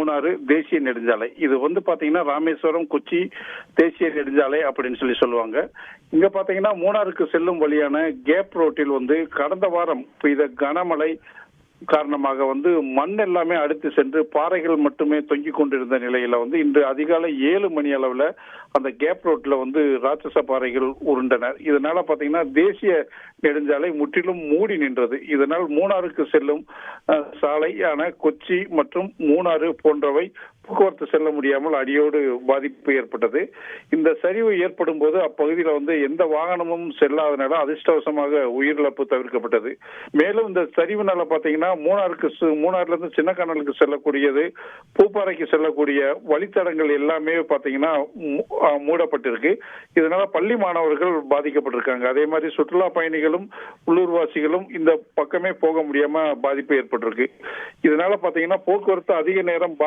மூணாறு தேசிய நெடுஞ்சாலை. இது பாத்தீங்கன்னா ராமேஸ்வரம் கொச்சி தேசிய நெடுஞ்சாலை அப்படின்னு சொல்லுவாங்க. இங்க பாத்தீங்கன்னா மூணாருக்கு செல்லும் வழியான கேப் ரோட்டில் கடந்த வாரம் பெய்த கனமழை காரணமாக மண் எல்லாமே அடுத்து சென்று பாறைகள் மட்டுமே தொங்கிக் கொண்டிருந்த நிலையில இன்று அதிகாலை 7 மணி அளவுல அந்த கேப் ரோட்ல ராட்சச பாறைகள் உருண்டன. இதனால பாத்தீங்கன்னா தேசிய நெடுஞ்சாலை முற்றிலும் மூடி நின்றது. இதனால் மூணாருக்கு செல்லும் சாலையான கொச்சி மற்றும் மூணாறு போன்றவை போக்குவரத்து செல்ல முடியாமல் அடியோடு பாதிப்பு ஏற்பட்டது. இந்த சரிவு ஏற்படும் போது அப்பகுதியில் எந்த வாகனமும் செல்லாதனால அதிர்ஷ்டவசமாக உயிரிழப்பு தவிர்க்கப்பட்டது. மேலும் இந்த சரிவுனால பாத்தீங்கன்னா மூணாறுல இருந்து சின்னக்கனலுக்கு செல்லக்கூடியது, பூப்பாறைக்கு செல்லக்கூடிய வழித்தடங்கள் எல்லாமே பாத்தீங்கன்னா மூடப்பட்டிருக்கு. இதனால பள்ளி மாணவர்கள் பாதிக்கப்பட்டிருக்காங்க. அதே மாதிரி சுற்றுலா பயணிகளும் உள்ளூர்வாசிகளும் இந்த பக்கமே போக முடியாம பாதிப்பு ஏற்பட்டிருக்கு. இதனால பாத்தீங்கன்னா போக்குவரத்து அதிக நேரம்